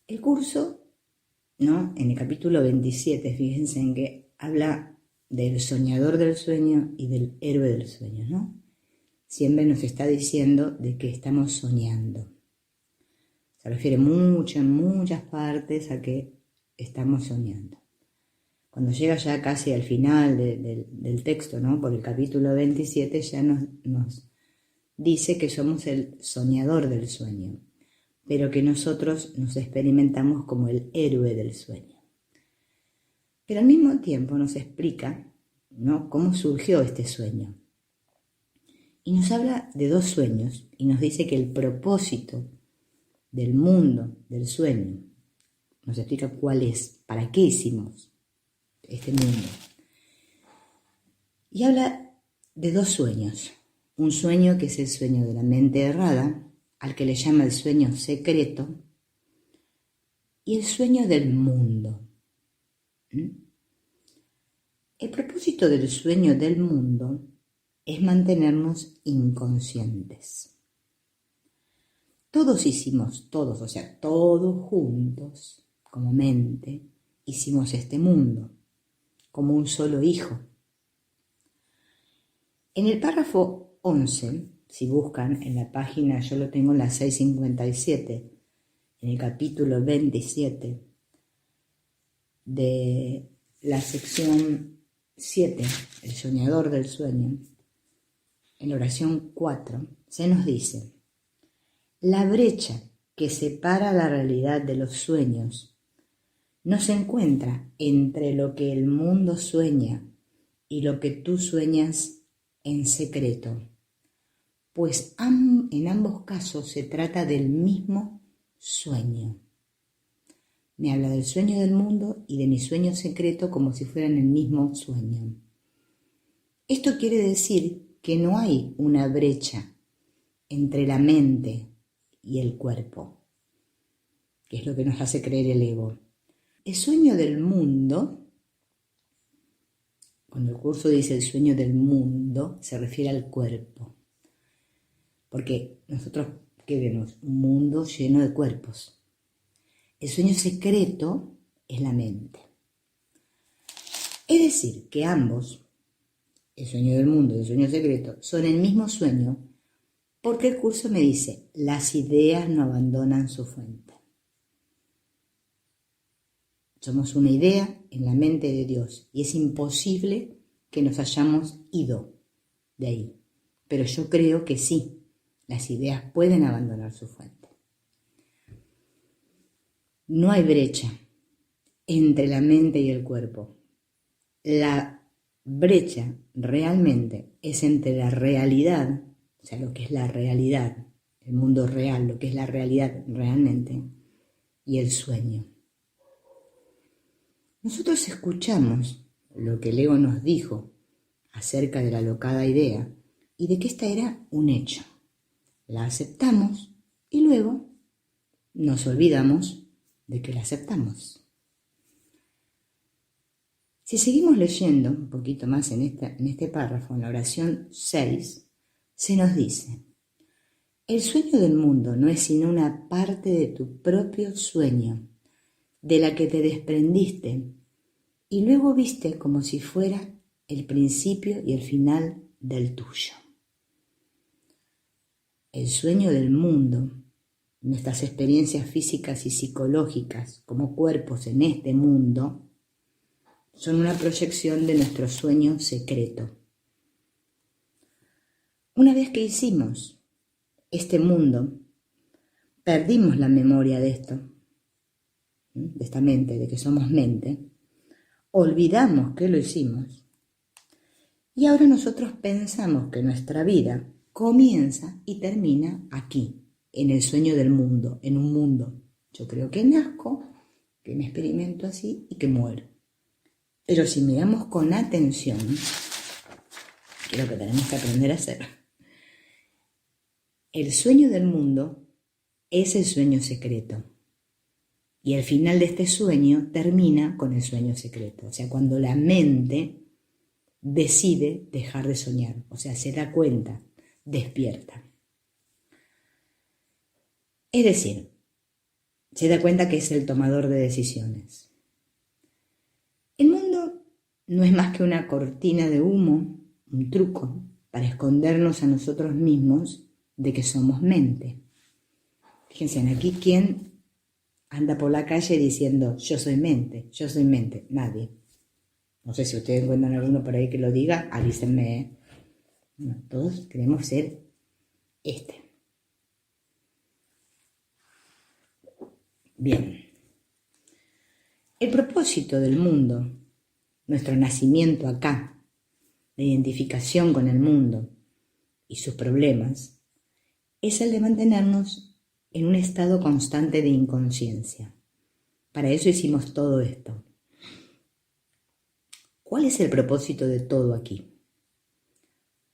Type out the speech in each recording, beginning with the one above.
El curso, ¿no? En el capítulo 27, fíjense en que habla del soñador del sueño y del héroe del sueño, ¿no? Siempre nos está diciendo de que estamos soñando. Se refiere en muchas partes a que estamos soñando. Cuando llega ya casi al final del texto, ¿no? Por el capítulo 27, ya nos dice que somos el soñador del sueño, pero que nosotros nos experimentamos como el héroe del sueño. Pero al mismo tiempo nos explica, ¿no?, cómo surgió este sueño. Y nos habla de dos sueños y nos dice que el propósito del mundo, del sueño, nos explica cuál es, para qué hicimos este mundo. Y habla de dos sueños. Un sueño que es el sueño de la mente errada, al que le llama el sueño secreto, y el sueño del mundo. El propósito del sueño del mundo es mantenernos inconscientes. Todos hicimos, todos, o sea, todos juntos, como mente, hicimos este mundo, como un solo hijo. En el párrafo 11, si buscan en la página, yo lo tengo en la 657, en el capítulo 27 de la sección 7, el soñador del sueño, en la oración 4, se nos dice: la brecha que separa la realidad de los sueños no se encuentra entre lo que el mundo sueña y lo que tú sueñas en secreto, pues en ambos casos se trata del mismo sueño. Me habla del sueño del mundo y de mi sueño secreto como si fueran el mismo sueño. Esto quiere decir que no hay una brecha entre la mente y el cuerpo, que es lo que nos hace creer el ego. El sueño del mundo, cuando el curso dice el sueño del mundo, se refiere al cuerpo. Porque nosotros, ¿qué vemos? Un mundo lleno de cuerpos. El sueño secreto es la mente. Es decir, que ambos, el sueño del mundo y el sueño secreto, son el mismo sueño, porque el curso me dice, las ideas no abandonan su fuente. Somos una idea en la mente de Dios y es imposible que nos hayamos ido de ahí. Pero yo creo que sí, las ideas pueden abandonar su fuente. No hay brecha entre la mente y el cuerpo. La brecha realmente es entre la realidad, o sea, lo que es la realidad, el mundo real, lo que es la realidad realmente, y el sueño. Nosotros escuchamos lo que el ego nos dijo acerca de la alocada idea y de que esta era un hecho. La aceptamos y luego nos olvidamos de que la aceptamos. Si seguimos leyendo un poquito más en este párrafo, en la oración 6, se nos dice: el sueño del mundo no es sino una parte de tu propio sueño, de la que te desprendiste y luego viste como si fuera el principio y el final del tuyo. El sueño del mundo, nuestras experiencias físicas y psicológicas como cuerpos en este mundo, son una proyección de nuestro sueño secreto. Una vez que hicimos este mundo, perdimos la memoria de esto, de esta mente, de que somos mente, olvidamos que lo hicimos y ahora nosotros pensamos que nuestra vida comienza y termina aquí, en el sueño del mundo, en un mundo. Yo creo que nazco, que me experimento así y que muero. Pero si miramos con atención, que es lo que tenemos que aprender a hacer, el sueño del mundo es el sueño secreto. Y el final de este sueño termina con el sueño secreto. O sea, cuando la mente decide dejar de soñar. O sea, se da cuenta, despierta. Es decir, se da cuenta que es el tomador de decisiones. El mundo no es más que una cortina de humo, un truco para escondernos a nosotros mismos de que somos mente. Fíjense, aquí ¿quién anda por la calle diciendo yo soy mente, yo soy mente? Nadie. No sé si ustedes encuentran alguno por ahí que lo diga, avísenme, ¿eh? No, todos queremos ser Bien. El propósito del mundo, nuestro nacimiento acá, la identificación con el mundo y sus problemas, es el de mantenernos en un estado constante de inconsciencia. Para eso hicimos todo esto. ¿Cuál es el propósito de todo aquí?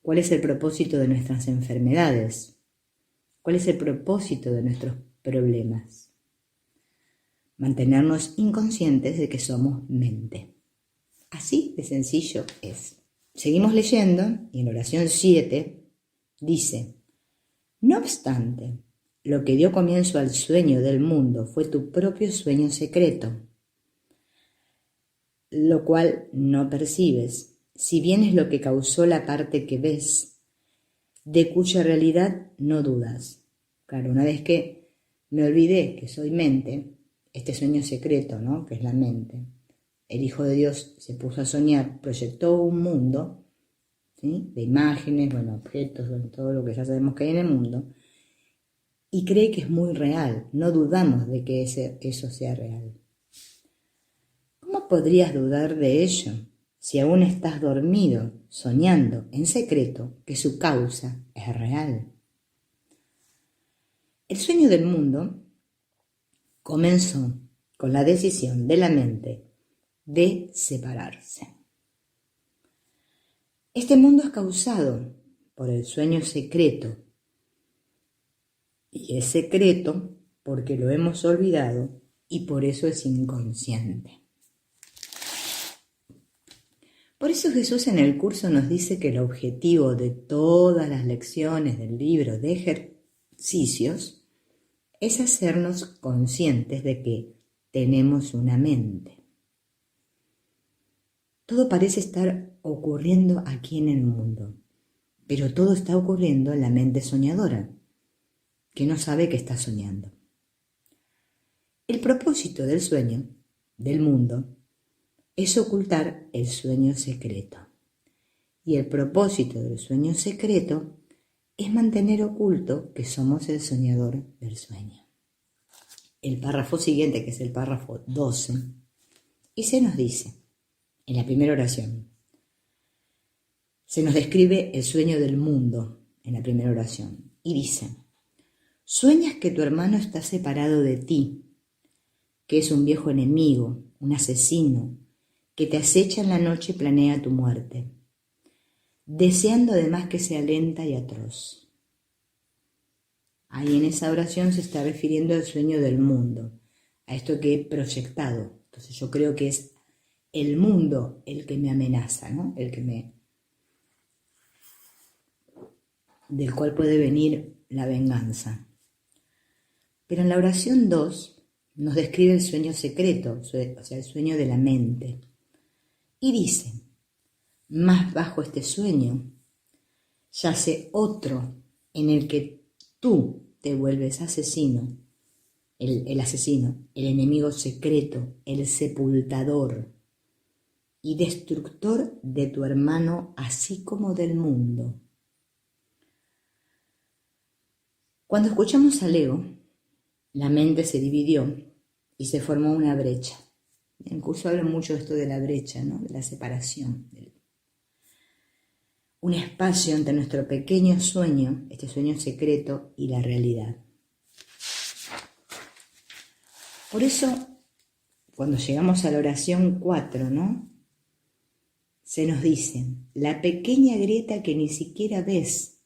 ¿Cuál es el propósito de nuestras enfermedades? ¿Cuál es el propósito de nuestros problemas? Mantenernos inconscientes de que somos mente. Así de sencillo es. Seguimos leyendo y en oración 7 dice: no obstante, lo que dio comienzo al sueño del mundo fue tu propio sueño secreto, lo cual no percibes, si bien es lo que causó la parte que ves, de cuya realidad no dudas. Claro, una vez que me olvidé que soy mente, este sueño secreto, ¿no?, que es la mente, el Hijo de Dios se puso a soñar, proyectó un mundo, ¿sí?, de imágenes, objetos, todo lo que ya sabemos que hay en el mundo, y cree que es muy real. No dudamos de que eso sea real. ¿Cómo podrías dudar de ello si aún estás dormido, soñando en secreto que su causa es real? El sueño del mundo comenzó con la decisión de la mente de separarse. Este mundo es causado por el sueño secreto, y es secreto porque lo hemos olvidado y por eso es inconsciente. Por eso Jesús en el curso nos dice que el objetivo de todas las lecciones del libro de ejercicios es hacernos conscientes de que tenemos una mente. Todo parece estar ocurriendo aquí en el mundo, pero todo está ocurriendo en la mente soñadora, que no sabe que está soñando. El propósito del sueño, del mundo, es ocultar el sueño secreto. Y el propósito del sueño secreto es mantener oculto que somos el soñador del sueño. El párrafo siguiente, que es el párrafo 12, y se nos dice, en la primera oración, se nos describe el sueño del mundo en la primera oración, y dice: sueñas que tu hermano está separado de ti, que es un viejo enemigo, un asesino, que te acecha en la noche y planea tu muerte, deseando además que sea lenta y atroz. Ahí en esa oración se está refiriendo al sueño del mundo, a esto que he proyectado. Entonces yo creo que es el mundo el que me amenaza, ¿no?, del cual puede venir la venganza. Pero en la oración 2 nos describe el sueño secreto, o sea, el sueño de la mente. Y dice: más bajo este sueño yace otro en el que tú te vuelves asesino, el asesino, el enemigo secreto, el sepultador y destructor de tu hermano, así como del mundo. Cuando escuchamos al ego, la mente se dividió y se formó una brecha. En el curso hablo mucho de esto de la brecha, ¿no?, de la separación. Un espacio entre nuestro pequeño sueño, este sueño secreto, y la realidad. Por eso, cuando llegamos a la oración 4, ¿no?, se nos dice: la pequeña grieta que ni siquiera ves,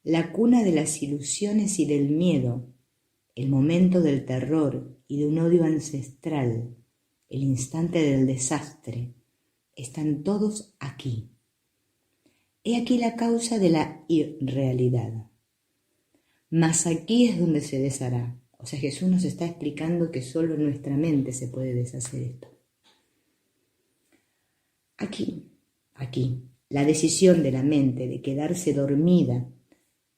la cuna de las ilusiones y del miedo, el momento del terror y de un odio ancestral, el instante del desastre, están todos aquí. He aquí la causa de la irrealidad. Mas aquí es donde se deshará, O sea, Jesús nos está explicando que solo en nuestra mente se puede deshacer esto. Aquí, la decisión de la mente de quedarse dormida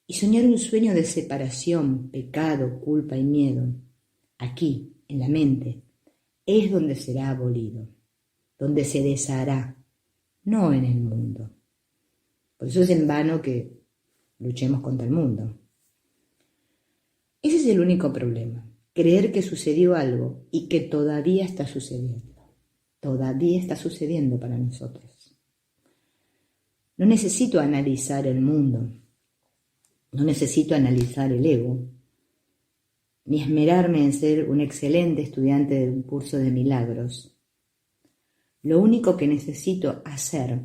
y soñar un sueño de separación, pecado, culpa y miedo, aquí, en la mente, es donde será abolido, donde se deshará, no en el mundo. Por eso es en vano que luchemos contra el mundo. Ese es el único problema, creer que sucedió algo y que todavía está sucediendo. Todavía está sucediendo para nosotros. No necesito analizar el mundo, no necesito analizar el ego, ni esmerarme en ser un excelente estudiante de un curso de milagros. Lo único que necesito hacer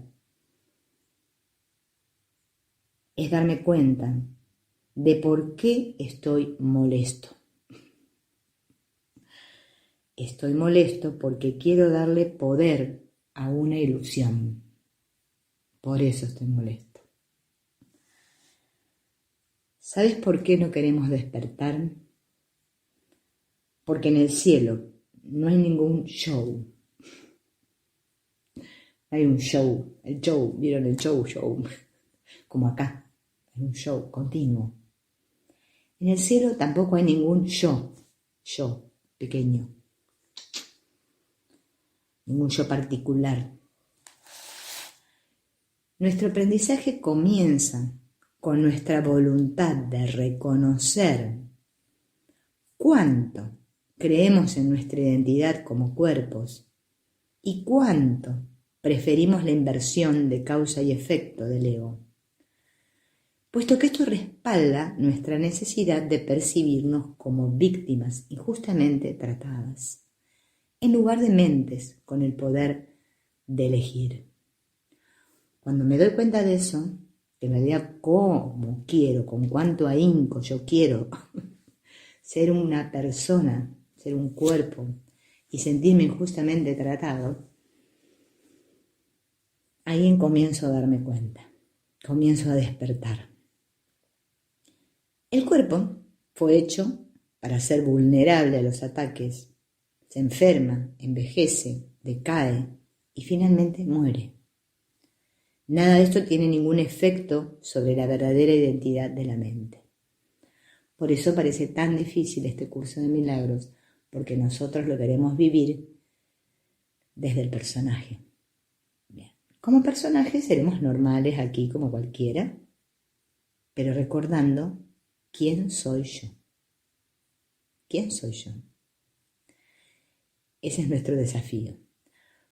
es darme cuenta de por qué estoy molesto. Estoy molesto porque quiero darle poder a una ilusión. Por eso estoy molesto. ¿Sabes por qué no queremos despertar? Porque en el cielo no hay ningún show. Hay un show, el show, ¿vieron el show? Como acá, hay un show continuo. En el cielo tampoco hay ningún yo pequeño, ningún yo particular. Nuestro aprendizaje comienza con nuestra voluntad de reconocer cuánto creemos en nuestra identidad como cuerpos y cuánto preferimos la inversión de causa y efecto del ego, puesto que esto respalda nuestra necesidad de percibirnos como víctimas injustamente tratadas, en lugar de mentes con el poder de elegir. Cuando me doy cuenta de eso, que en realidad cómo quiero, con cuánto ahínco yo quiero ser una persona, ser un cuerpo y sentirme injustamente tratado, ahí comienzo a darme cuenta, comienzo a despertar. El cuerpo fue hecho para ser vulnerable a los ataques, se enferma, envejece, decae y finalmente muere. Nada de esto tiene ningún efecto sobre la verdadera identidad de la mente. Por eso parece tan difícil este curso de milagros, porque nosotros lo queremos vivir desde el personaje. Bien. Como personajes seremos normales aquí como cualquiera, pero recordando quién soy yo. ¿Quién soy yo? Ese es nuestro desafío.